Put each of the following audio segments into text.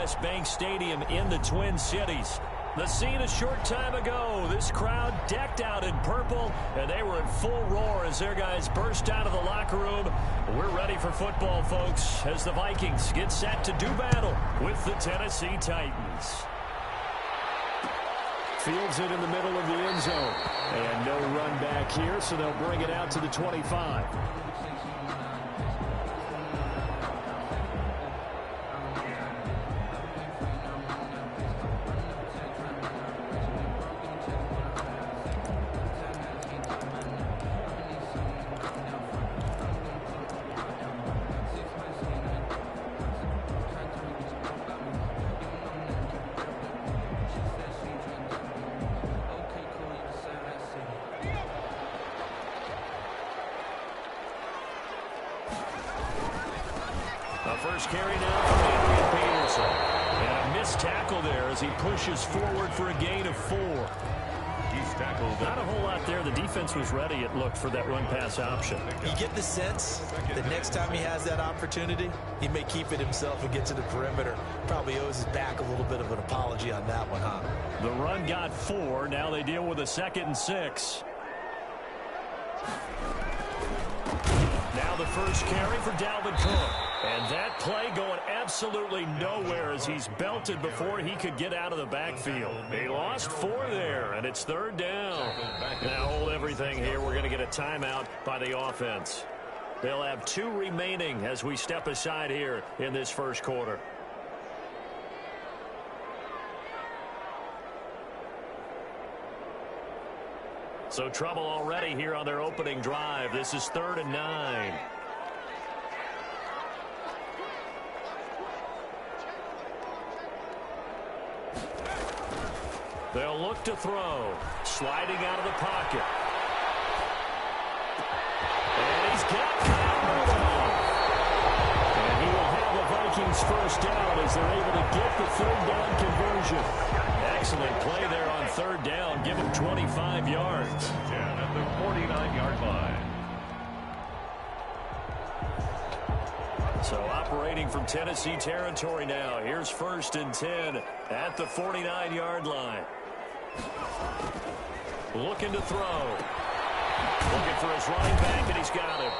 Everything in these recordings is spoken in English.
U.S. Bank Stadium in the Twin Cities. The scene a short time ago. This crowd decked out in purple, and they were in full roar as their guys burst out of the locker room. We're ready for football, folks, as the Vikings get set to do battle with the Tennessee Titans. Fields it in the middle of the end zone. And no run back here, so they'll bring it out to the 25. First carry now from Adrian Peterson. And a missed tackle there as he pushes forward for a gain of 4. He's tackled. Not a whole lot there. The defense was ready, it looked, for that run-pass option. You get the sense that next time he has that opportunity, he may keep it himself and get to the perimeter. Probably owes his back a little bit of an apology on that one, huh? The run got 4. Now they deal with a 2nd and 6. Now the first carry for Dalvin Cook. And that play going absolutely nowhere as he's belted before he could get out of the backfield. He lost 4 there, and it's 3rd down. Now hold everything here. We're going to get a timeout by the offense. They'll have 2 remaining as we step aside here in this first quarter. So trouble already here on their opening drive. This is 3rd and 9. They'll look to throw. Sliding out of the pocket. And he's got Kyle. And he will have the Vikings first down as they're able to get the 3rd down conversion. Excellent play there on 3rd down. Give him 25 yards. 10 at the 49-yard line. So operating from Tennessee territory now. Here's 1st and 10 at the 49-yard line. Looking to throw. Looking for his running back, and he's got him.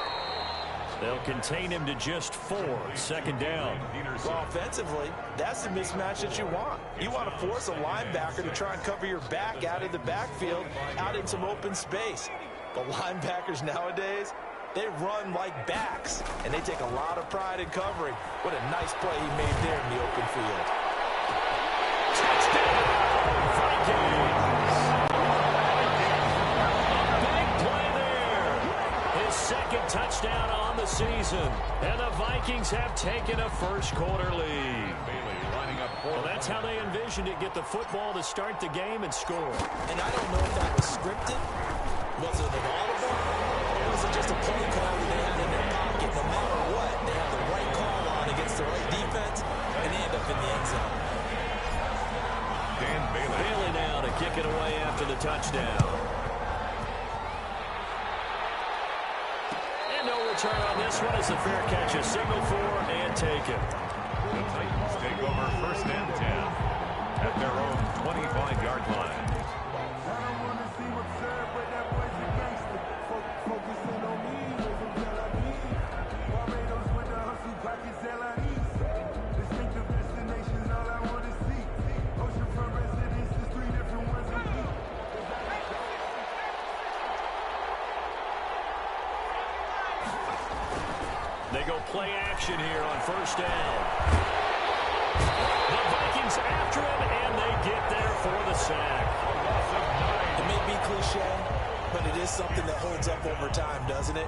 They'll contain him to just 4. 2nd down. Well, offensively, that's the mismatch that you want. You want to force a linebacker to try and cover your back out of the backfield, out in some open space. But linebackers nowadays, they run like backs, and they take a lot of pride in covering. What a nice play he made there in the open field. Touchdown, Vikings! Big play there. His 2nd touchdown on the season. And the Vikings have taken a first quarter lead. Well, that's how they envisioned it. Get the football to start the game and score. And I don't know if that was scripted. Was it an audible? Or was it just a play call that they had in their pocket? No matter what, they have the right call on against the right defense, and they end up in the end zone. Dan Bailey now to kick it away after the touchdown. And no return on this one as the fair catch is signaled for and taken. The Titans take over 1st and 10 at their own 25-yard line. They go play action here on 1st down. The Vikings after him, and they get there for the sack. It may be cliche, but it is something that holds up over time, doesn't it?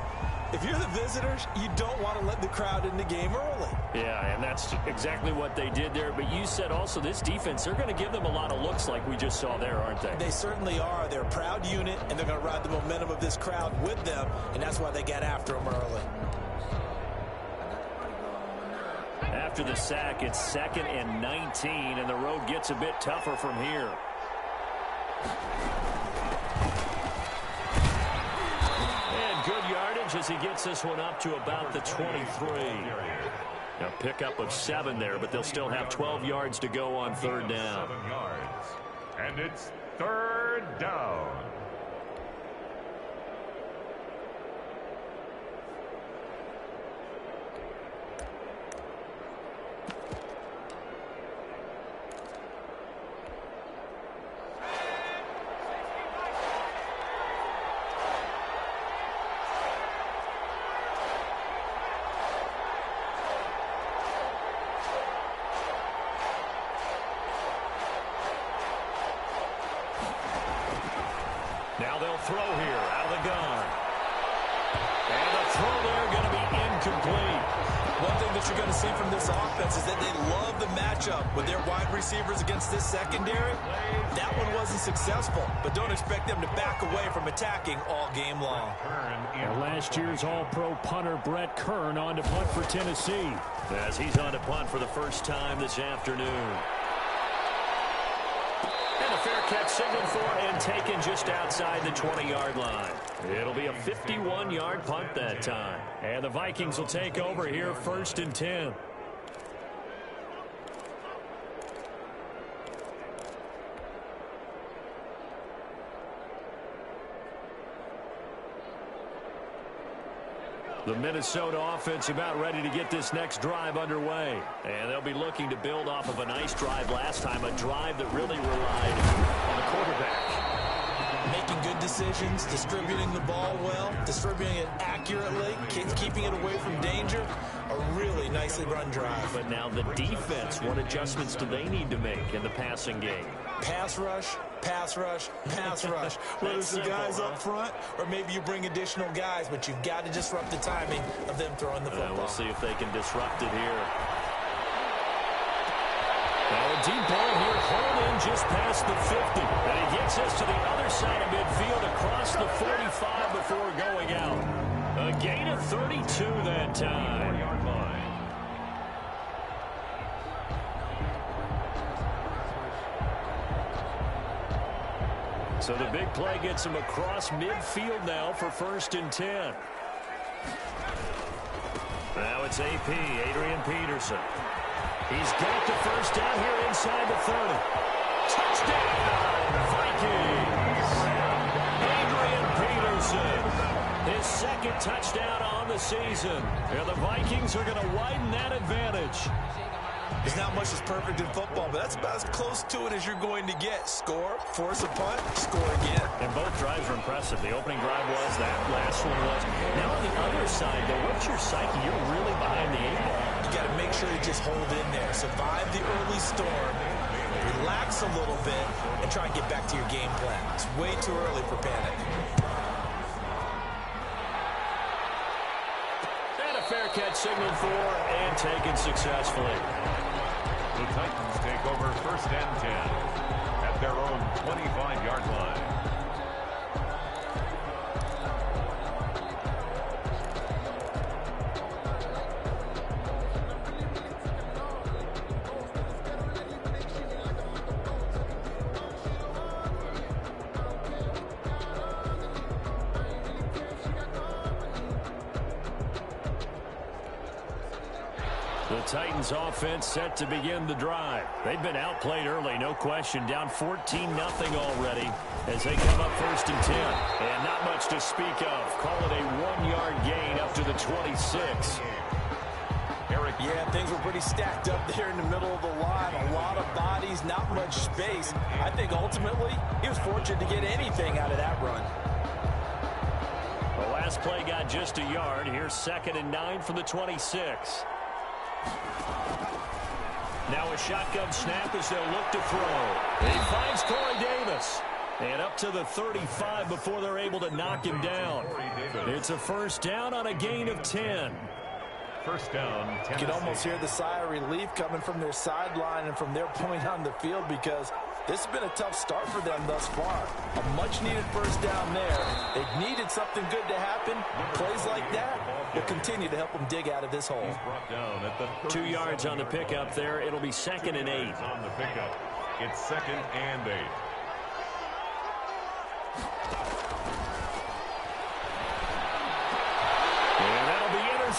If you're the visitors, you don't want to let the crowd in the game early. Yeah, and that's exactly what they did there. But you said also this defense, they're going to give them a lot of looks like we just saw there, aren't they? They certainly are. They're a proud unit, and they're going to ride the momentum of this crowd with them, and that's why they got after them early. After the sack, it's 2nd and 19, and the road gets a bit tougher from here. And good yardage as he gets this one up to about the 23. A pickup of 7 there, but they'll still have 12 yards to go on third down. 7 yards. And it's third down. Now they'll throw here out of the gun. And the throw there going to be incomplete. One thing that you're going to see from this offense is that they love the matchup with their wide receivers against this secondary. That one wasn't successful, but don't expect them to back away from attacking all game long. And last year's All-Pro punter Brett Kern on to punt for Tennessee, as he's on to punt for the first time this afternoon. And a fair catch signaled for and taken just outside the 20-yard line. It'll be a 51-yard punt that time. And the Vikings will take over here, 1st and 10. The Minnesota offense about ready to get this next drive underway. And they'll be looking to build off of a nice drive last time, a drive that really relied on the quarterback. Making good decisions, distributing the ball well, distributing it accurately, keeping it away from danger. A really nicely run drive. But now the defense, what adjustments do they need to make in the passing game? Pass rush, pass rush, pass rush. Whether it's the guys up front or maybe you bring additional guys, but you've got to disrupt the timing of them throwing the football. We'll see if they can disrupt it here. Now a deep ball here, hauled in just past the 50. And he gets us to the other side of midfield across the 45 before going out. A gain of 32 that time. So the big play gets him across midfield now for 1st and 10. Now it's AP, Adrian Peterson. He's got the first down here inside the 30. Touchdown, Vikings! Adrian Peterson, his 2nd touchdown on the season. And the Vikings are going to widen that advantage. There's not much that's perfect in football, but that's about as close to it as you're going to get. Score, force a punt, score again. And both drives are impressive. The opening drive was, that last one was. Now on the other side, though, what's your psyche? You're really behind the 8 ball. You got to make sure you just hold in there. Survive the early storm, relax a little bit, and try and get back to your game plan. It's way too early for panic. And a fair catch signaled for and taken successfully. The Titans take over 1st and 10 at their own 25-yard line. The Titans offense set to begin the drive. They've been outplayed early, no question. Down 14-0 already as they come up 1st and 10. And not much to speak of. Call it a 1-yard gain up to the 26. Eric, yeah, things were pretty stacked up there in the middle of the line. A lot of bodies, not much space. I think ultimately he was fortunate to get anything out of that run. The last play got just a yard. Here's 2nd and 9 from the 26. Now a shotgun snap as they'll look to throw. He finds Corey Davis. And up to the 35 before they're able to knock him down. It's a 1st down on a gain of 10. 1st down, Tennessee. You can almost hear the sigh of relief coming from their sideline and from their point on the field, because this has been a tough start for them thus far. A much-needed 1st down there. They needed something good to happen. Plays like that will continue to help them dig out of this hole. 2 yards on the pickup there. It'll be 2nd and 8. On the pickup, it's 2nd and 8.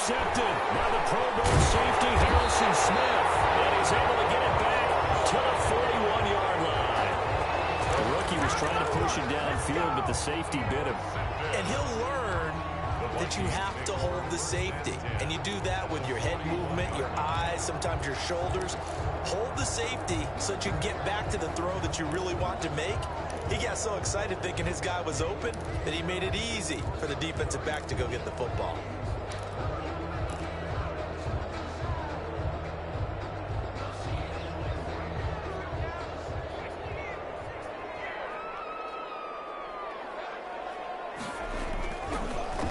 intercepted by the Pro Bowl safety Harrison Smith. And he's able to get it back to the 41-yard line. The rookie was trying to push him downfield, but the safety bit him. And he'll learn that you have to hold the safety. And you do that with your head movement, your eyes, sometimes your shoulders. Hold the safety so that you can get back to the throw that you really want to make. He got so excited thinking his guy was open that he made it easy for the defensive back to go get the football.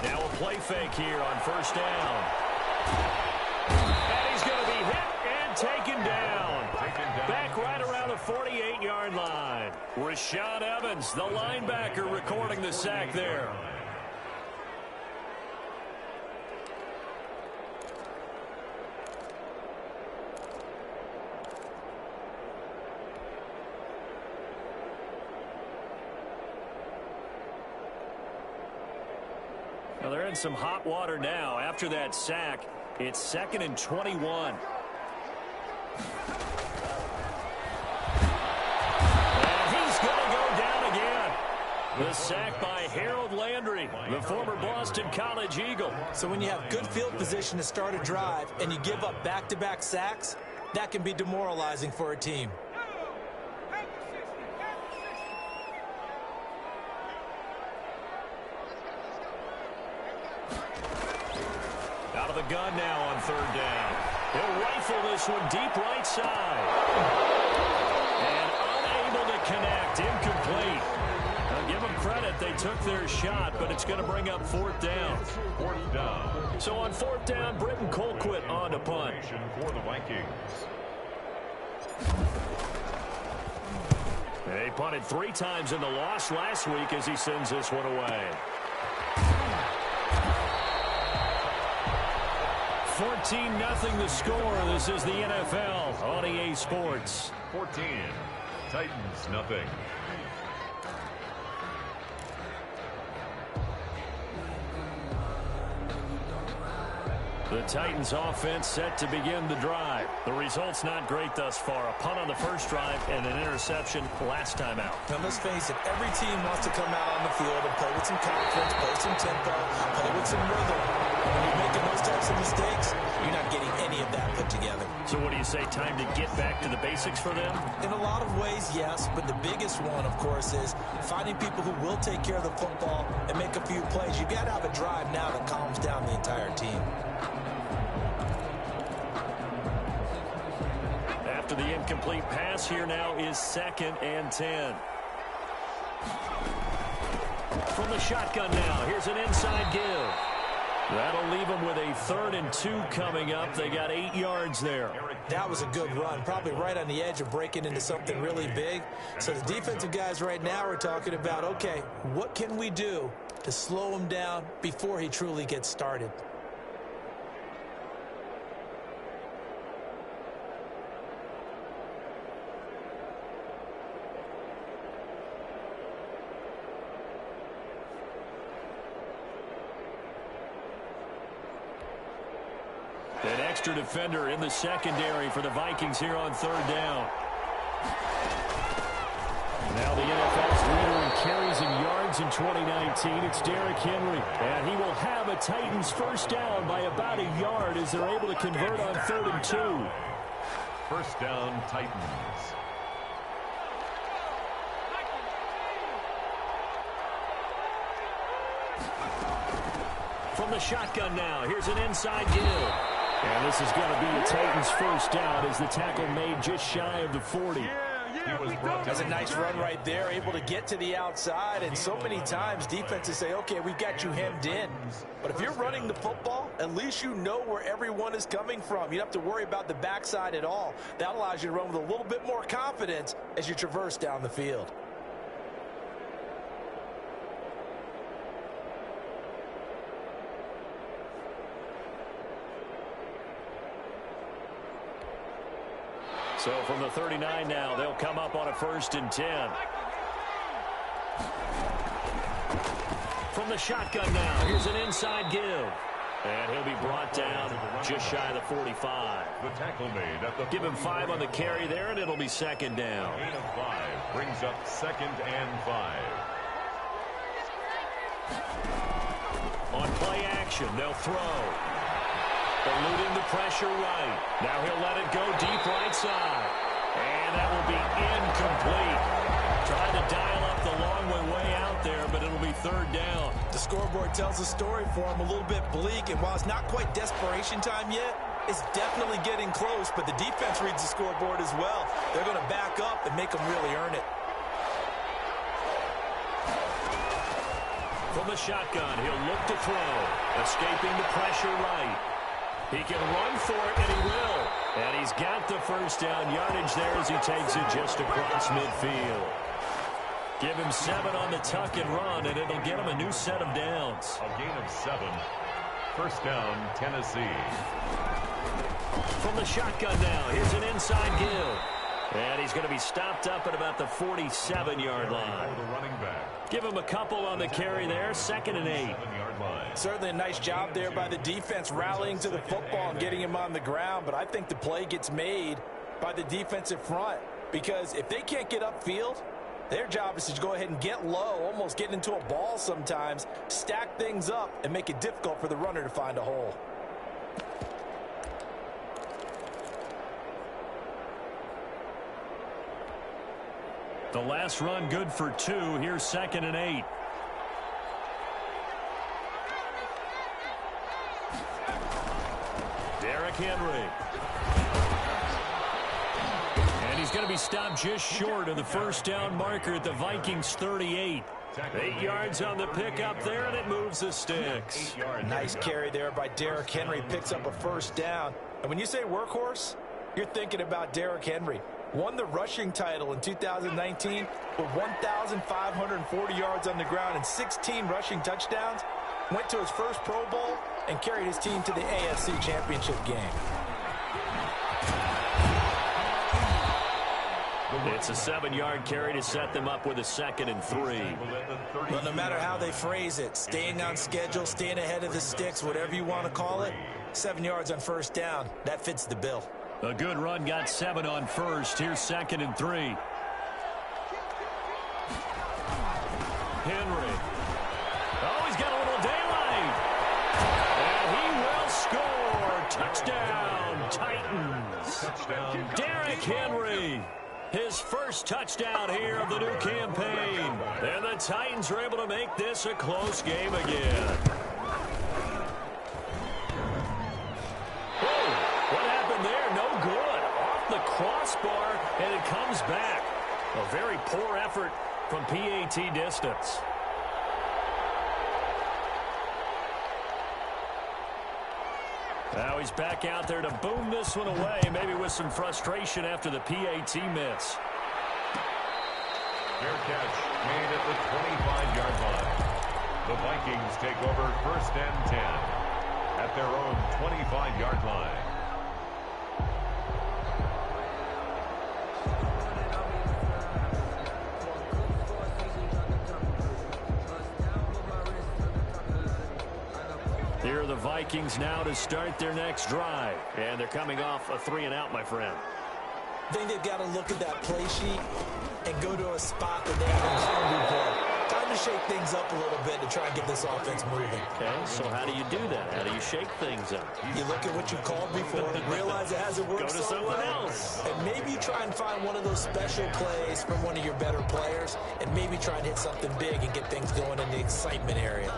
Now a play fake here on first down. And he's going to be hit and taken down. Back right around the 48-yard line. Rashaan Evans, the linebacker, recording the sack there. Well, they're in some hot water now. After that sack, it's 2nd and 21. The sack by Harold Landry, the former Boston College Eagle. So when you have good field position to start a drive and you give up back-to-back sacks, that can be demoralizing for a team. Out of the gun now on third down. He'll rifle this one deep right side. And unable to connect, incomplete. Now give them credit, they took their shot, but it's going to bring up fourth down. Fourth down. So on fourth down, Britton Colquitt on to punt. For the Vikings. They punted 3 times in the loss last week as he sends this one away. 14-0 the score. This is the NFL on EA Sports. 14. Titans, nothing. The Titans offense set to begin the drive. The result's not great thus far. A punt on the first drive and an interception last time out. Now let's face it, every team wants to come out on the field and play with some confidence, play some tempo, play with some rhythm. When you're making those types of mistakes, you're not getting any of that put together. So what do you say, time to get back to the basics for them? In a lot of ways, yes, but the biggest one, of course, is finding people who will take care of the football and make a few plays. You've got to have a drive now that calms down the entire team. After the incomplete pass, here now is 2nd and 10. From the shotgun now, here's an inside give. That'll leave them with a 3rd and 2 coming up. They got 8 yards there. That was a good run, probably right on the edge of breaking into something really big. So the defensive guys right now are talking about, okay, what can we do to slow him down before he truly gets started? An extra defender in the secondary for the Vikings here on 3rd down. Now the NFL's leader in carries and yards in 2019. It's Derrick Henry. And he will have a Titans first down by about a yard as they're able to convert on 3rd and 2. First down, Titans. From the shotgun now, here's an inside give. And this is going to be the Titans first down as the tackle made just shy of the 40. That's a nice run right there, able to get to the outside. And so many times defenses say, okay, we've got you hemmed in. But if you're running the football, at least you know where everyone is coming from. You don't have to worry about the backside at all. That allows you to run with a little bit more confidence as you traverse down the field. So from the 39 now, they'll come up on a 1st and 10. From the shotgun now, here's an inside give. And he'll be brought down just shy of the 45. The tackle made at the Give him 5 on the carry there, and it'll be second down. Gain of 5 brings up 2nd and 5. On play action, they'll throw. Eluding the pressure right. Now he'll let it go deep right side. And that will be incomplete. Trying to dial up the long way out there, but it'll be 3rd down. The scoreboard tells a story for him, a little bit bleak, and while it's not quite desperation time yet, it's definitely getting close, but the defense reads the scoreboard as well. They're going to back up and make them really earn it. From the shotgun, he'll look to throw. Escaping the pressure right. He can run for it, and he will. And he's got the 1st down yardage there as he takes it just across midfield. Give him 7 on the tuck and run, and it'll get him a new set of downs. A gain of 7. 1st down, Tennessee. From the shotgun now, here's an inside give. And he's going to be stopped up at about the 47-yard line. The running back. Give him a couple on the carry there, 2nd and 8. Certainly a nice job there by the defense rallying to the football and getting him on the ground, but I think the play gets made by the defensive front because if they can't get upfield, their job is to go ahead and get low, almost get into a ball sometimes, stack things up, and make it difficult for the runner to find a hole. The last run good for 2. Here's 2nd and 8. Derrick Henry. And he's going to be stopped just short of the 1st down marker at the Vikings 38. 8 yards on the pickup there, and it moves the sticks. Nice carry there by Derrick Henry. Picks up a 1st down. And when you say workhorse, you're thinking about Derrick Henry. Won the rushing title in 2019 with 1,540 yards on the ground and 16 rushing touchdowns. Went to his first Pro Bowl and carried his team to the AFC Championship game. It's a 7-yard carry to set them up with a 2nd and 3. Well, no matter how they phrase it, staying on schedule, staying ahead of the sticks, whatever you want to call it, 7 yards on 1st down, that fits the bill. A good run got 7 on 1st. Here's 2nd and 3. Henry. Oh, he's got a little daylight. And he will score. Touchdown, Titans. Touchdown. Derrick Henry. His 1st touchdown here of the new campaign. And the Titans are able to make this a close game again. Crossbar, and it comes back. A very poor effort from PAT distance. Now he's back out there to boom this one away, maybe with some frustration after the PAT miss. Fair catch made at the 25-yard line. The Vikings take over 1st and 10 at their own 25-yard line. Here are the Vikings now to start their next drive. And they're coming off a 3-and-out, my friend. I think they've got to look at that play sheet and go to a spot that they haven't called before. Time to shake things up a little bit to try and get this offense moving. Okay, so how do you do that? How do you shake things up? You look at what you've called before, realize it hasn't worked Go to so something well, else. and maybe try and find one of those special plays from one of your better players, and maybe try and hit something big and get things going in the excitement area.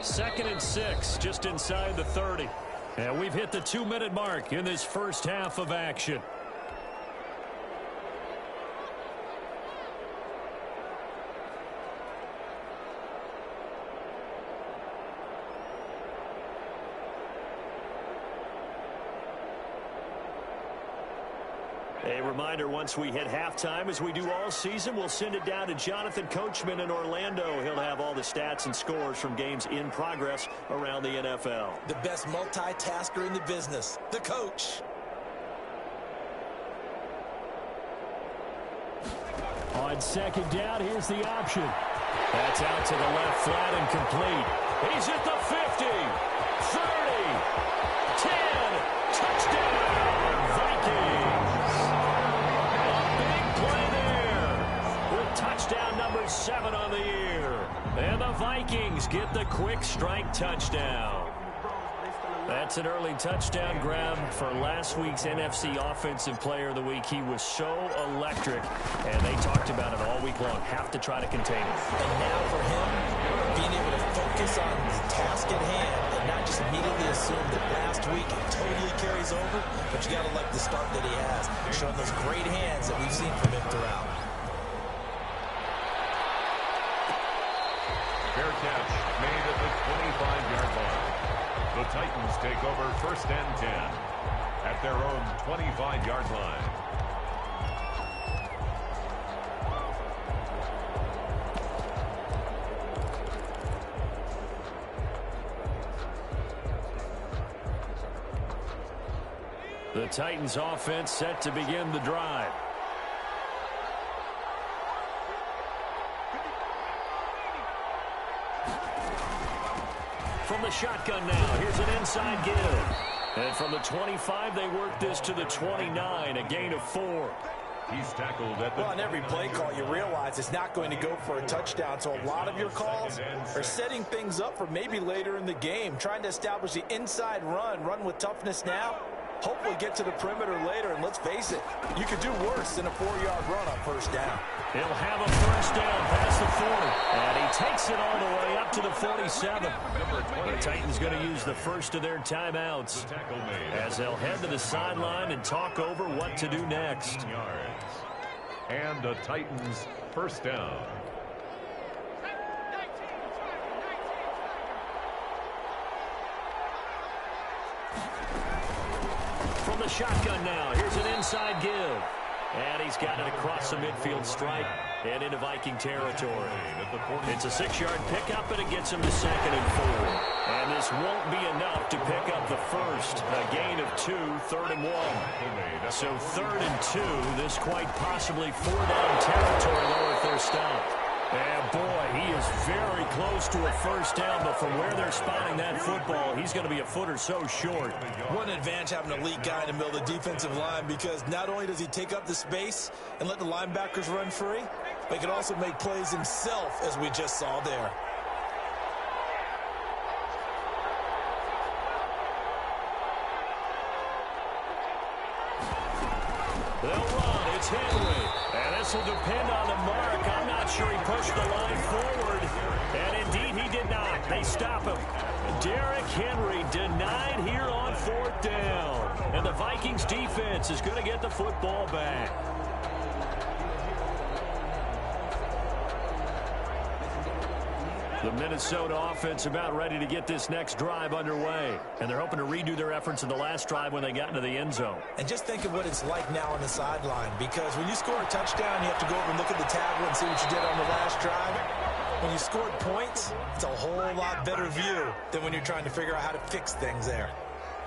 Second and 6, just inside the 30. And we've hit the 2-minute mark in this first half of action. A reminder, once we hit halftime, as we do all season, we'll send it down to Jonathan Coachman in Orlando. He'll have all the stats and scores from games in progress around the NFL. The best multitasker in the business, the coach. On On second down, here's the option. That's out to the left, flat and complete. He's at the 50, 30, 10, touchdown, Vikings. A big play there with touchdown number 7 on the year. And the Vikings get the quick strike touchdown. That's an early touchdown grab for last week's NFC Offensive Player of the Week. He was so electric, and they talked about it all week long. Have to try to contain him. And now for him, being able to focus on the task at hand and not just immediately assume that last week it totally carries over, but you got to like the start that he has, showing those great hands that we've seen from him throughout. Fair catch made at the 25-yard line. The Titans take over 1st and 10 at their own 25-yard line. The Titans offense set to begin the drive. From the shotgun now, here's an inside give. And from the 25, they work this to the 29, a gain of 4. He's tackled at the... Well, on every play call, you realize it's not going to go for a touchdown, so a lot of your calls are setting things up for maybe later in the game, trying to establish the inside run with toughness now, hopefully get to the perimeter later, and let's face it, you could do worse than a 4-yard run on 1st down. He'll have a 1st down past the 40, and he takes it all the way up to the 47. The Titans going to use the first of their timeouts as they'll head to the sideline and talk over what to do next. And the Titans 1st down. From the shotgun now, here's an inside give. And he's got it across the midfield stripe and into Viking territory. It's a 6-yard pickup, and it gets him to 2nd and 4. And this won't be enough to pick up the first. A gain of 2, 3rd and 1. So 3rd and 2, this quite possibly 4-down territory, though, if they're stopped. And, boy, he is very close to a 1st down, but from where they're spotting that football, he's going to be a foot or so short. What an advantage having an elite guy in the middle of the defensive line, because not only does he take up the space and let the linebackers run free, but he can also make plays himself, as we just saw there. They'll run. It's Henry. And this will depend on the mark. I'm not sure he pushed the line forward. And indeed, he did not. They stop him. Derrick Henry denied here on 4th down. And the Vikings defense is going to get the football back. The Minnesota offense about ready to get this next drive underway. And they're hoping to redo their efforts in the last drive when they got into the end zone. And just think of what it's like now on the sideline, because when you score a touchdown, you have to go over and look at the tablet and see what you did on the last drive. When you scored points, it's a whole lot better view than when you're trying to figure out how to fix things there.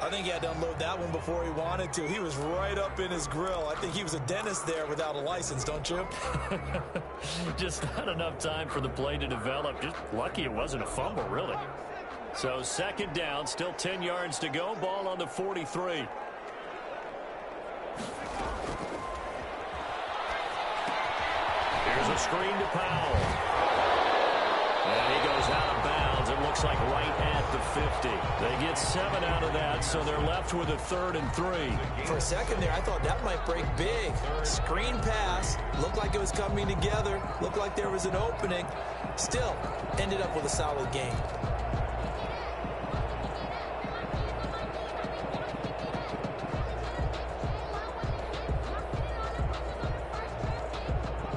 I think he had to unload that one before he wanted to. He was right up in his grill. I think he was a dentist there without a license, don't you? Just not enough time for the play to develop. Just lucky it wasn't a fumble, really. So 2nd down, still 10 yards to go. Ball on the 43. Here's a screen to Powell. And he goes out of bounds. It looks like right at the 50. They get 7 out of that, so they're left with a 3rd and 3. For a second there, I thought that might break big. Screen pass. Looked like it was coming together. Looked like there was an opening. Still, ended up with a solid game.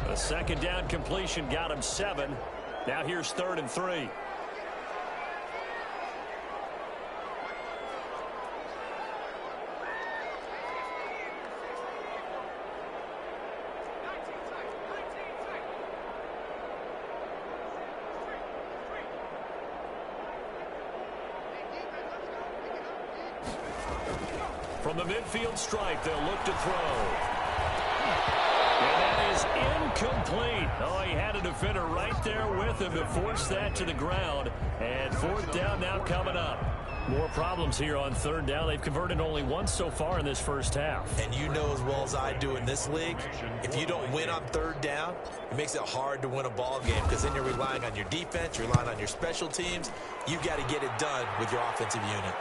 A 2nd down completion got him 7. Now here's 3rd and 3. From the midfield stripe, they'll look to throw. And that is incomplete. Oh, he had a defender right there with him to force that to the ground. And fourth down now coming up. More problems here on third down. They've converted only once so far in this first half. And you know as well as I do in this league, if you don't win on third down, it makes it hard to win a ball game because then you're relying on your defense, you're relying on your special teams. You've got to get it done with your offensive unit.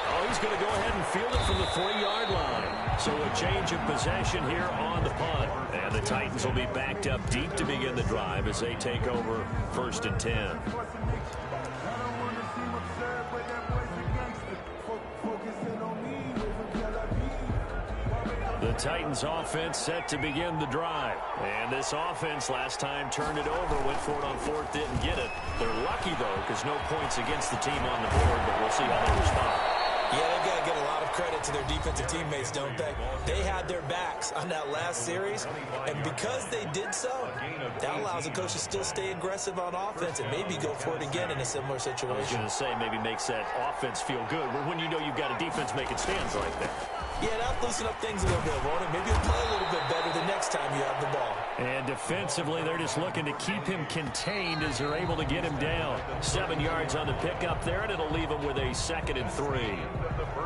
Oh, he's going to go ahead and field it from the 3-yard line. So a change of possession here on the punt. And the Titans will be backed up deep to begin the drive as they take over 1st and 10. The Titans offense set to begin the drive. And this offense last time turned it over, went for it on fourth, didn't get it. They're lucky, though, because no points against the team on the board, but we'll see how they respond. Yeah, they've got to give a lot of credit to their defensive teammates, don't they? They had their backs on that last series, and because they did so, that allows the coach to still stay aggressive on offense and maybe go for it again in a similar situation. I was going to say maybe makes that offense feel good, but when you know you've got a defense making stands like that. Yeah, that'll loosen up things a little bit, won't it? Maybe you'll play a little bit better the next time you have the ball. And defensively, they're just looking to keep him contained as they're able to get him down. 7 yards on the pickup there, and it'll leave him with a 2nd and 3.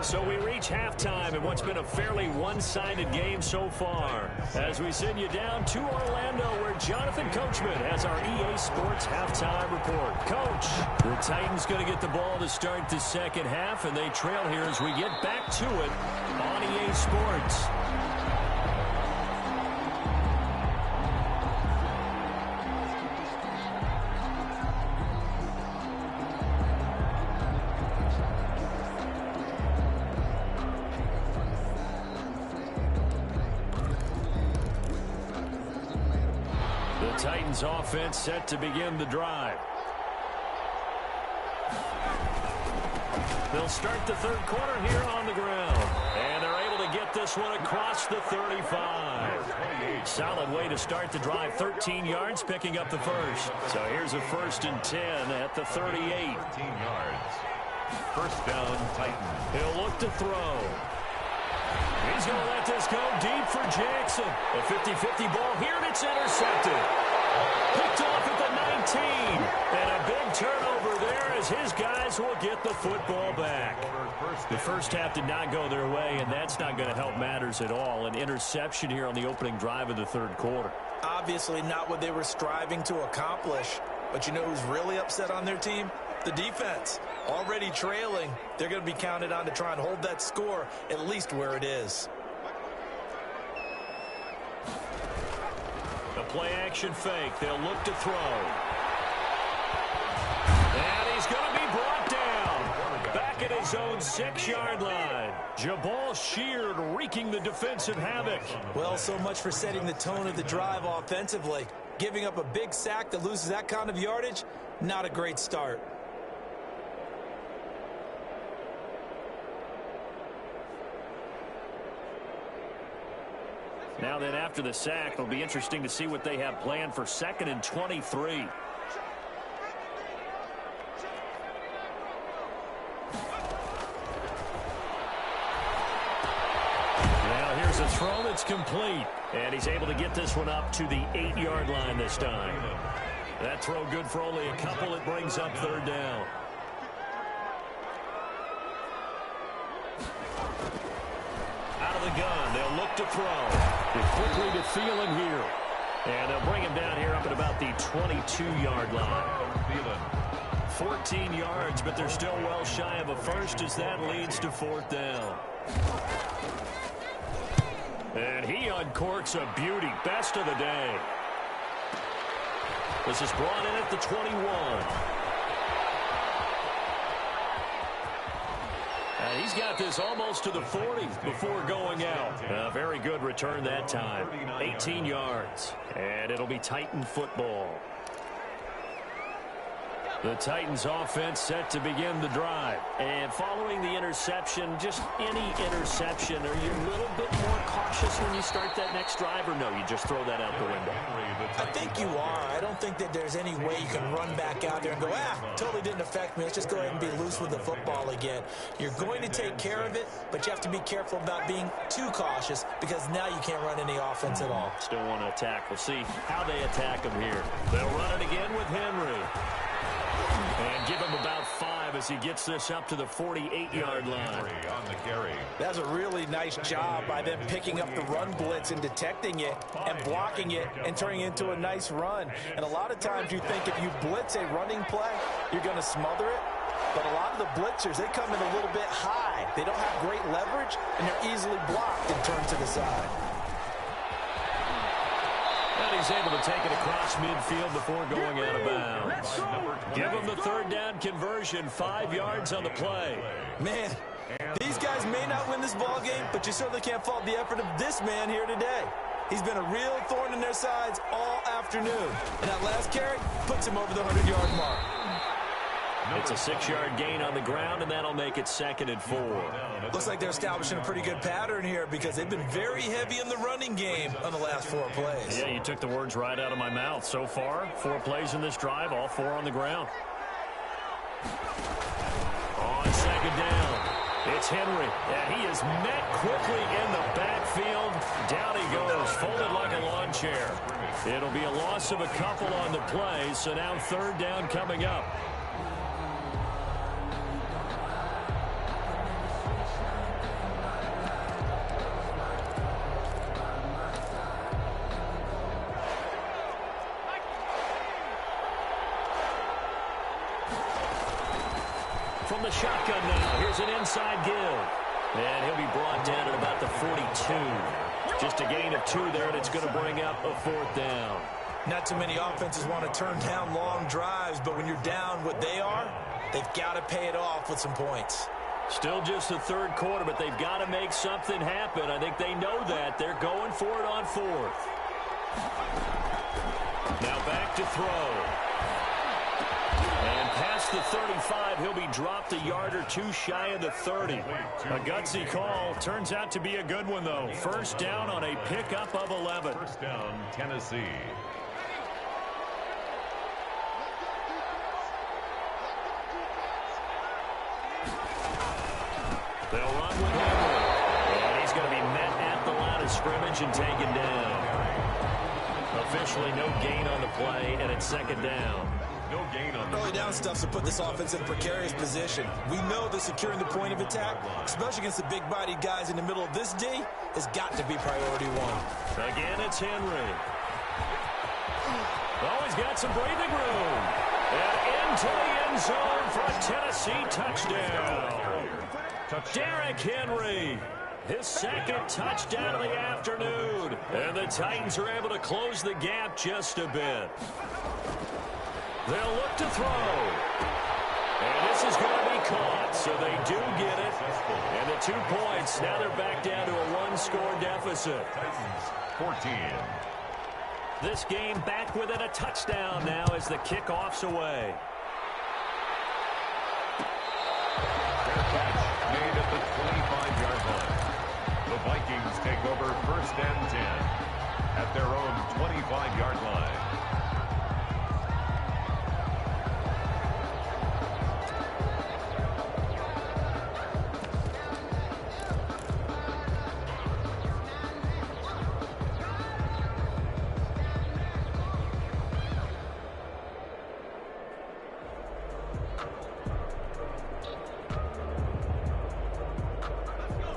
So we reach halftime in what's been a fairly one-sided game so far. As we send you down to Orlando, where Jonathan Coachman has our EA Sports halftime report. Coach, the Titans going to get the ball to start the second half, and they trail here as we get back to it on EA Sports. The Titans offense set to begin the drive. They'll start the third quarter here on the ground. And they're able to get this one across the 35. Solid way to start the drive. 13 yards, picking up the first. So here's a 1st and 10 at the 38. 13 yards. First down, Titans. He'll look to throw. He's going to let this go deep for Jackson. A 50-50 ball here, and it's intercepted. Picked off at the 19. And a big turnover there as his guys will get the football back. The first half did not go their way, and that's not going to help matters at all. An interception here on the opening drive of the third quarter. Obviously not what they were striving to accomplish. But you know who's really upset on their team? The defense. Already trailing, they're going to be counted on to try and hold that score at least where it is. A play-action fake. They'll look to throw. And he's going to be brought down. Back at his own 6-yard line. Jabal Sheard wreaking the defensive havoc. Well, so much for setting the tone of the drive offensively. Giving up a big sack that loses that kind of yardage, not a great start. Now then, after the sack, it'll be interesting to see what they have planned for 2nd and 23. Now here's a throw that's complete. And he's able to get this one up to the 8-yard line this time. That throw good for only a couple. It brings up 3rd down. Out of the gun, they'll look to throw. Quickly to Thielen here. And they'll bring him down here up at about the 22-yard line. 14 yards, but they're still well shy of a first as that leads to 4th down. And he uncorks a beauty. Best of the day. This is brought in at the 21. And he's got this almost to the 40 before going out. A very good return that time. 18 yards. And it'll be Titan football. The Titans offense set to begin the drive. And And following the interception, just any interception, are you a little bit more cautious when you start that next drive, or no, you just throw that out the window? I think you are. I don't think that there's any way you can run back out there and go, totally didn't affect me. Let's just go ahead and be loose with the football again. You're going to take care of it, but you have to be careful about being too cautious because now you can't run any offense at all. Still want to attack. We'll see how they attack him here. They'll run it again with Henry. And give him about 5 as he gets this up to the 48-yard line. On the carry. That's a really nice job by them picking up the run blitz and detecting it and blocking it and turning it into a nice run. And a lot of times you think if you blitz a running play, you're going to smother it. But a lot of the blitzers, they come in a little bit high. They don't have great leverage, and they're easily blocked and turned to the side. And he's able to take it across midfield before going out of bounds. Give him the third down conversion, 5 yards on the play. Man, these guys may not win this ball game, but you certainly can't fault the effort of this man here today. He's been a real thorn in their sides all afternoon. And that last carry puts him over the 100-yard mark. It's a 6-yard gain on the ground, and that'll make it 2nd and 4. Looks like they're establishing a pretty good pattern here because they've been very heavy in the running game on the last 4 plays. Yeah, you took the words right out of my mouth. So far, 4 plays in this drive, all 4 on the ground. On 2nd down, it's Henry. And he is met quickly in the backfield. Down he goes, folded like a lawn chair. It'll be a loss of a couple on the play, so now 3rd down coming up. From the shotgun now, here's an inside give. And he'll be brought down at about the 42. Just a gain of 2 there, and it's going to bring up a 4th down. Not too many offenses want to turn down long drives, but when you're down what they are, they've got to pay it off with some points. Still just the 3rd quarter, but they've got to make something happen. I think they know that. They're going for it on 4th. Now back to throw. And past the 35, he'll be dropped a yard or 2 shy of the 30. A gutsy call. Turns out to be a good one, though. 1st down on a pickup of 11. 1st down, Tennessee. They'll run with Henry. And he's going to be met at the line of scrimmage and taken down. Officially no gain on the play, and it's 2nd down. No gain on the early down stuff to put this offense in a precarious position. We know that securing the point of attack, especially against the big-bodied guys in the middle of this D, has got to be priority 1. Again, it's Henry. Oh, he's got some breathing room. And into the end zone for a Tennessee touchdown. Derrick Henry, his 2nd touchdown of the afternoon. And the Titans are able to close the gap just a bit. They'll look to throw. And this is going to be caught, so they do get it. And the 2 points, now they're back down to a 1-score deficit. Titans 14. This game back within a touchdown now as the kickoff's away. Fair catch made at the 25-yard line. The Vikings take over 1st and 10 at their own 25-yard line.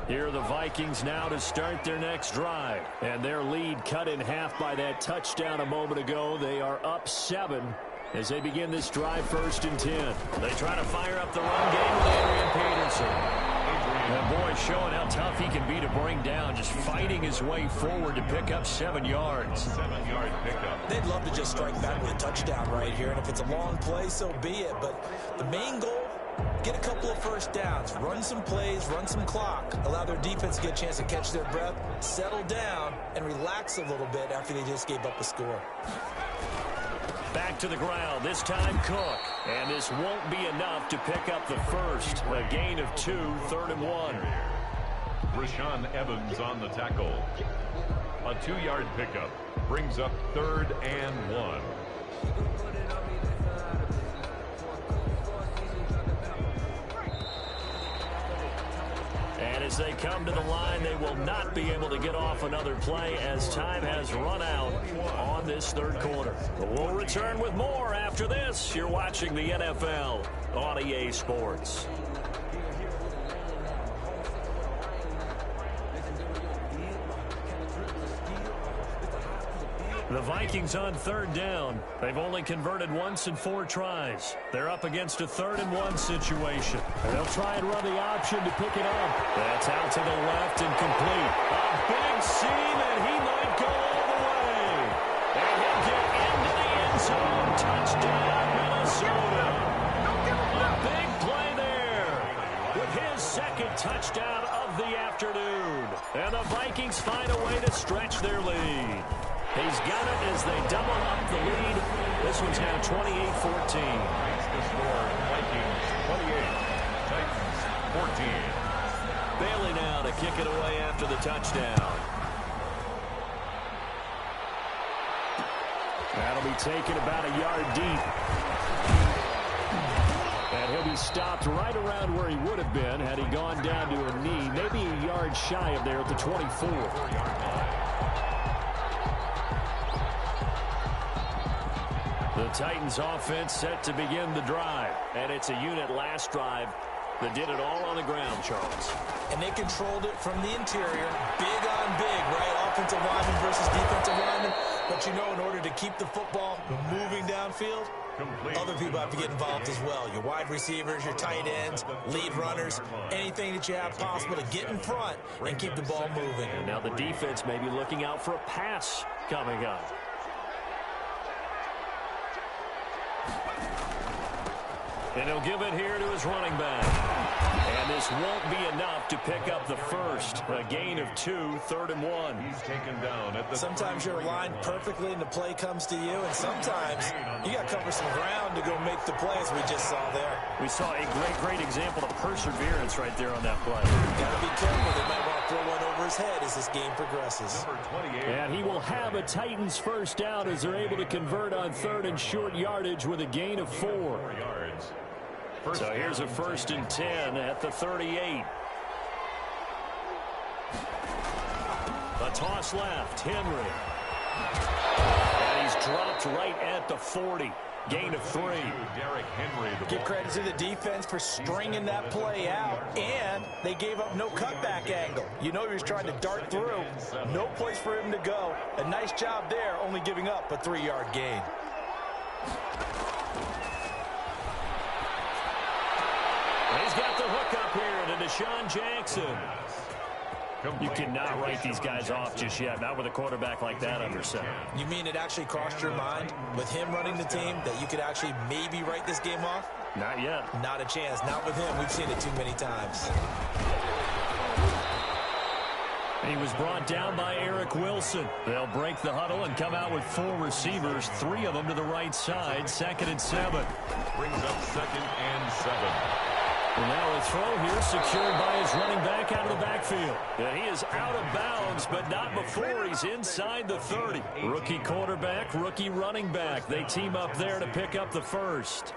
Here are the Vikings now to start their next drive. And their lead cut in half by that touchdown a moment ago. They are up 7 as they begin this drive 1st and 10. They try to fire up the run game with Adrian Peterson. And boy, showing how tough he can be to bring down, just fighting his way forward to pick up 7 yards. 7-yard pickup. They'd love to just strike back with a touchdown right here, and if it's a long play, so be it. But the main goal, get a couple of 1st downs, run some plays, run some clock, allow their defense to get a chance to catch their breath, settle down, and relax a little bit after they just gave up a score. Back to the ground, this time Cook. And this won't be enough to pick up the first. A gain of 2, 3rd and 1. Rashaan Evans on the tackle. A 2-yard pickup brings up 3rd and 1. And as they come to the line, they will not be able to get off another play as time has run out on this 3rd quarter. But we'll return with more after this. You're watching the NFL on EA Sports. The Vikings on 3rd down. They've only converted once in 4 tries. They're up against a 3rd and 1 situation. And they'll try and run the option to pick it up. That's out to the left and complete. A big seam, and he might go all the way. And he'll get into the end zone. Touchdown, Minnesota. A big play there with his 2nd touchdown of the afternoon. And the Vikings find a way to stretch their lead. He's got it as they double up the lead. This one's now 28-14. Makes the score Vikings 28, Titans 14. Bailey now to kick it away after the touchdown. That'll be taken about a yard deep. And he'll be stopped right around where he would have been had he gone down to a knee, maybe a yard shy of there at the 24. The Titans offense set to begin the drive. And it's a unit last drive that did it all on the ground, Charles. And they controlled it from the interior. Big on big, right? Offensive lineman versus defensive lineman. But you know, in order to keep the football moving downfield, other people have to get involved as well. Your wide receivers, your tight ends, lead runners, anything that you have possible to get in front and keep the ball moving. And now the defense may be looking out for a pass coming up. And he'll give it here to his running back. And this won't be enough to pick up the first. A gain of 2, 3rd and 1. He's taken down at the... Sometimes you're aligned perfectly and the play comes to you, and sometimes you got to cover some ground to go make the play, as we just saw there. We saw a great example of perseverance right there on that play. Got to be careful. They might want to throw one over his head as this game progresses. Number 28. And he will have a Titans first down as they're able to convert on 3rd and short yardage with a gain of 4. 4 yards. So here's a 1st and 10 at the 38. A toss left, Henry. And he's dropped right at the 40. Gain of 3. Derrick Henry. Give credit to the defense for stringing that play out, and they gave up no cutback angle. You know he was trying to dart through. No place for him to go. A nice job there, only giving up a 3-yard gain. He's got the hook up here to Deshaun Jackson. You cannot write these guys off just yet, not with a quarterback like that under center. You mean it actually crossed your mind with him running the team that you could actually maybe write this game off? Not yet. Not a chance. Not with him. We've seen it too many times. He was brought down by Eric Wilson. They'll break the huddle and come out with 4 receivers, 3 of them to the right side, 2nd and 7. Brings up 2nd and 7. And now a throw here secured by his running back out of the backfield. And he is out of bounds, but not before he's inside the 30. Rookie quarterback, rookie running back. They team up there to pick up the first.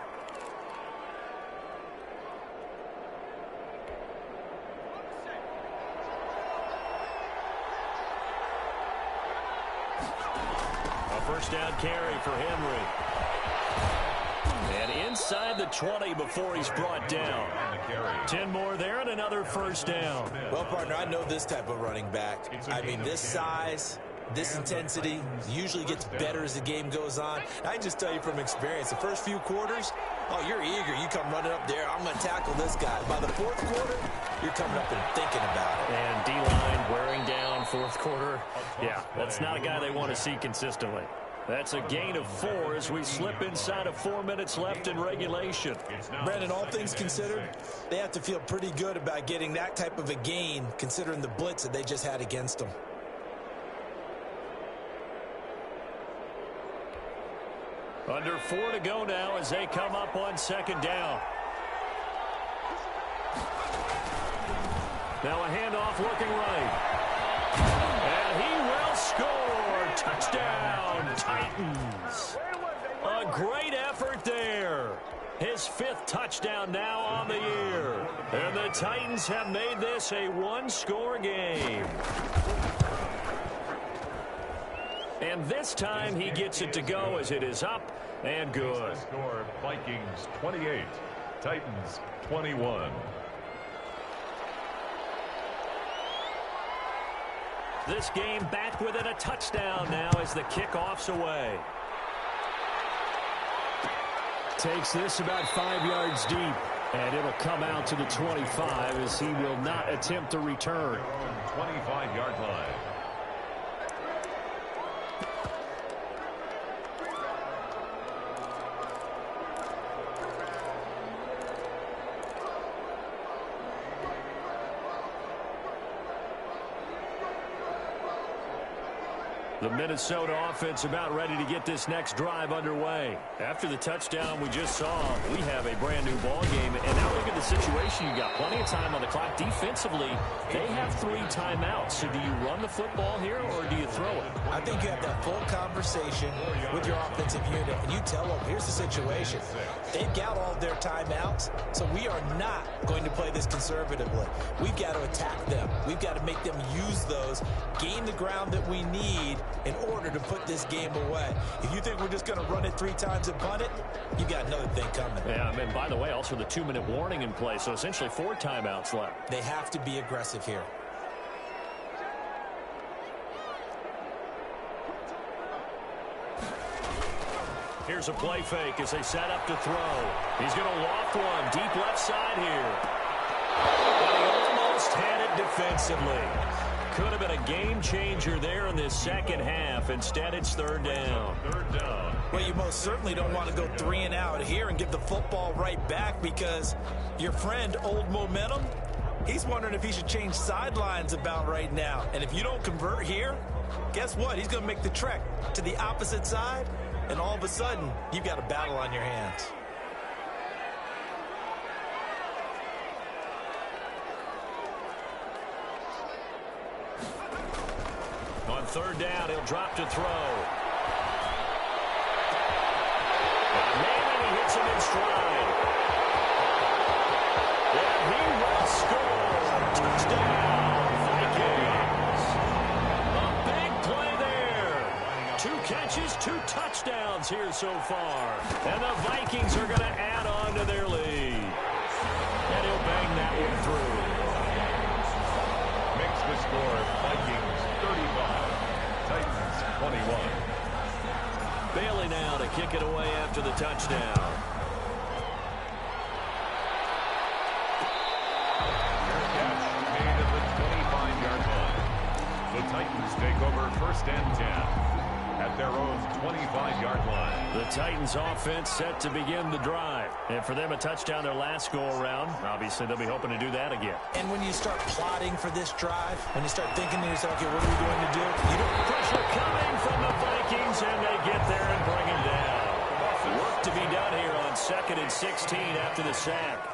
A first down carry for Henry. And inside the 20 before he's brought down. 10 more there and another first down. Well, partner, I know this type of running back. I mean, this size, this intensity usually gets better as the game goes on. I can just tell you from experience, the first few quarters, oh, you're eager. You come running up there, I'm going to tackle this guy. By the 4th quarter, you're coming up and thinking about it. And D-line wearing down 4th quarter. Yeah, that's not a guy they want to see consistently. That's a gain of 4 as we slip inside of 4 minutes left in regulation. Brandon, all things considered, they have to feel pretty good about getting that type of a gain considering the blitz that they just had against them. Under 4 to go now as they come up on second down. Now a handoff working right. And he will score. Touchdown, Titans. A great effort there. His 5th touchdown now on the year. And the Titans have made this a one-score game. And this time he gets it to go as it is up and good. Score Vikings 28, Titans 21. This game back within a touchdown now as the kickoff's away. Takes this about 5 yards deep, and it'll come out to the 25 as he will not attempt to return. 25-yard line. The Minnesota offense about ready to get this next drive underway. After the touchdown we just saw, we have a brand new ball game. And now look at the situation. You got plenty of time on the clock. Defensively, they have 3 timeouts. So do you run the football here or do you throw it? I think you have that full conversation with your offensive unit, and you tell them, here's the situation. They've got all their timeouts, so we are not going to play this conservatively. We've got to attack them. We've got to make them use those, gain the ground that we need in order to put this game away. If you think we're just going to run it 3 times and punt it, you got another thing coming. Yeah, and by the way, also the 2-minute warning in play, so essentially 4 timeouts left. They have to be aggressive here. Here's a play fake as they set up to throw. He's going to loft one deep left side here. But he almost had it defensively. Could have been a game changer there in this second half. Instead, it's 3rd down. 3rd down. Well, you most certainly don't want to go 3 and out here and give the football right back, because your friend, Old Momentum, he's wondering if he should change sidelines about right now. And if you don't convert here, guess what? He's going to make the trek to the opposite side, and all of a sudden, you've got a battle on your hands. On 3rd down, he'll drop to throw. And he hits him in stride. And he will score. Touchdown, Vikings. A big play there. 2 catches, 2 touchdowns here so far. And the Vikings are going to add on to their lead. And he'll bang that one through. Makes the score Vikings 35, Titans 21. Bailey now to kick it away after the touchdown. Catch made at the 25-yard line. The Titans take over 1st and 10 at their own 25-yard line. The Titans offense set to begin the drive. And for them, a touchdown their last go-around. Obviously, they'll be hoping to do that again. And when you start plotting for this drive, when you start thinking to yourself, okay, what are we going to do? You don't Pressure coming from the Vikings, and they get there and bring him down. Work to be done here on 2nd and 16 after the sack.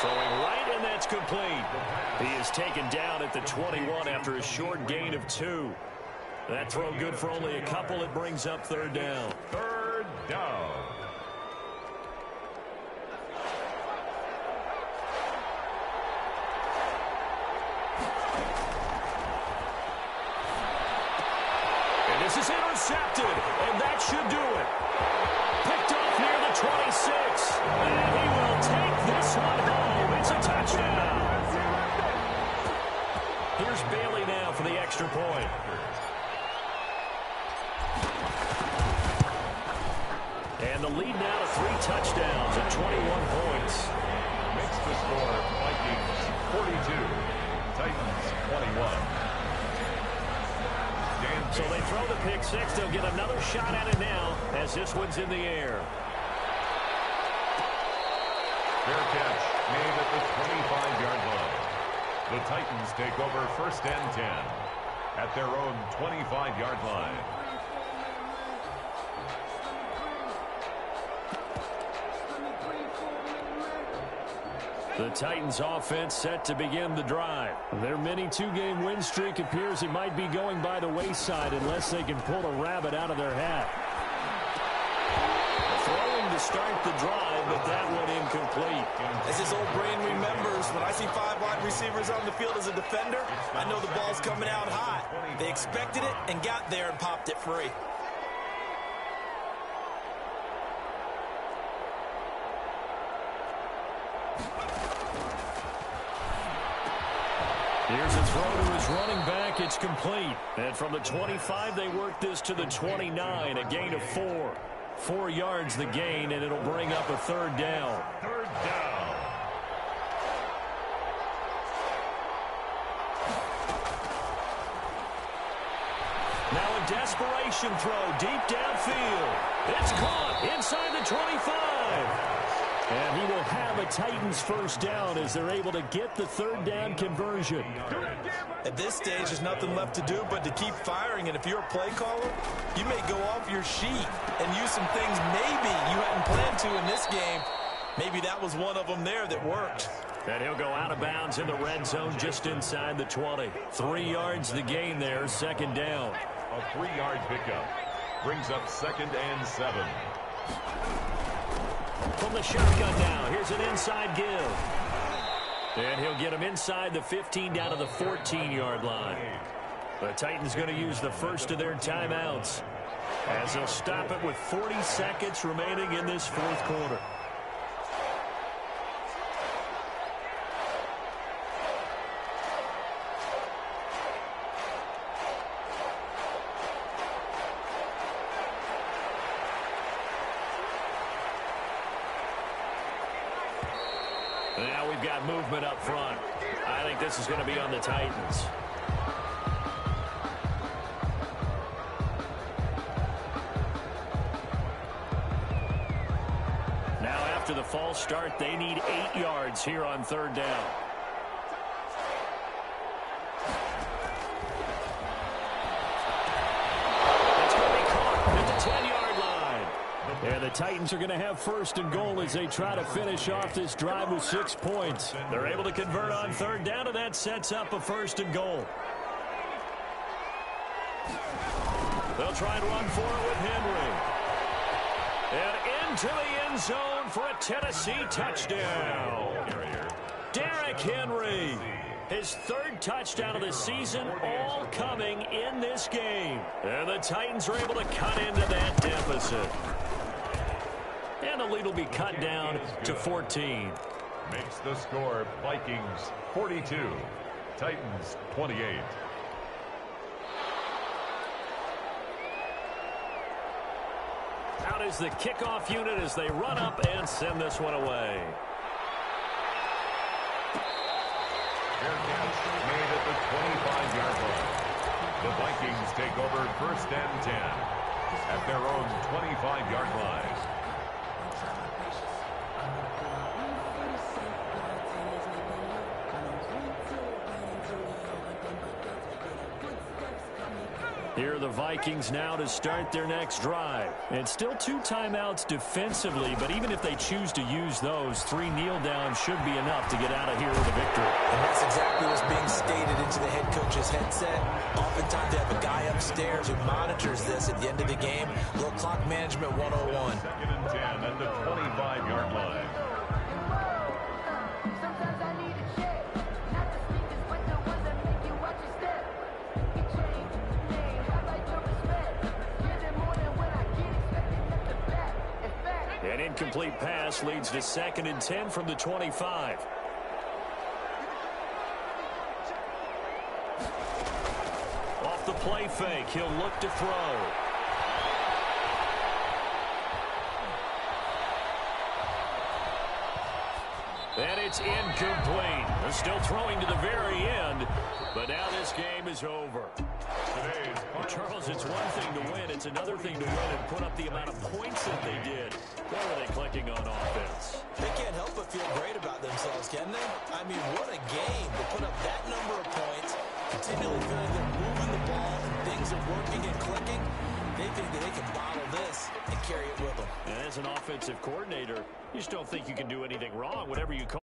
Throwing right, and that's complete. He is taken down at the 21 after a short gain of 2. That throw good for only a couple. It brings up 3rd down. 3rd down. And this is intercepted, and that should do it. Picked off near the 26, and he will take this one home. It's a touchdown. Here's Bailey now for the extra point. And the lead now to 3 touchdowns at 21 points. Makes the score Vikings 42, Titans 21. So they throw the pick 6. They'll get another shot at it now as this one's in the air. Fair catch made at the 25-yard line. The Titans take over 1st and 10 at their own 25-yard line. The Titans offense set to begin the drive. Their mini two-game win streak appears it might be going by the wayside unless they can pull a rabbit out of their hat. Throwing to start the drive, but that one incomplete. As his old brain remembers, when I see 5 wide receivers on the field as a defender, I know the ball's coming out hot. They expected it and got there and popped it free. Here's a throw to his running back. It's complete. And from the 25, they work this to the 29, a gain of 4. 4 yards the gain, and it'll bring up a 3rd down. 3rd down. Now a desperation throw deep downfield. It's caught inside the 25. And he will have a Titans 1st down as they're able to get the 3rd down conversion. At this stage, there's nothing left to do but to keep firing. And if you're a play caller, you may go off your sheet and use some things maybe you hadn't planned to in this game. Maybe that was one of them there that worked. And he'll go out of bounds in the red zone just inside the 20. 3 yards the gain there, 2nd down. A 3-yard pickup brings up 2nd and 7. From the shotgun now, here's an inside give. And he'll get him inside the 15 down to the 14-yard line. The Titans going to use the first of their timeouts as they'll stop it with 40 seconds remaining in this 4th quarter. Now we've got movement up front. I think this is going to be on the Titans. Now after the false start, they need 8 yards here on 3rd down. It's going to be caught at the 10-yard line. And the Titans are going to have 1st and goal as they try to finish off this drive with 6 points. They're able to convert on 3rd down, and that sets up a 1st and goal. They'll try and run for it with Henry. And into the end zone for a Tennessee touchdown. Derrick Henry, his 3rd touchdown of the season, all coming in this game. And the Titans are able to cut into that deficit. And the lead will be cut down to 14. Makes the score Vikings 42, Titans 28. Out is the kickoff unit as they run up and send this one away. Fair catch made at the 25-yard line. The Vikings take over 1st and 10 at their own 25-yard line. Here are the Vikings now to start their next drive. And still 2 timeouts defensively, but even if they choose to use those, 3 kneel downs should be enough to get out of here with a victory. And that's exactly what's being stated into the head coach's headset. Oftentimes they have a guy upstairs who monitors this at the end of the game. Little clock management 101. 2nd and 10 at the 25-yard line. An incomplete pass leads to 2nd and 10 from the 25. Off the play fake, he'll look to throw. And it's incomplete. They're still throwing to the very end, but now this game is over. Well, Charles, it's one thing to win. It's another thing to win and put up the amount of points that they did. Where were they clicking on offense? They can't can't help but feel great about themselves, can they? I mean, what a game to put up that number of points, continually feeling they're moving the ball and things are working and clicking. They think that they can bottle this and carry it with them. And as an offensive coordinator, you just don't think you can do anything wrong. Whatever you call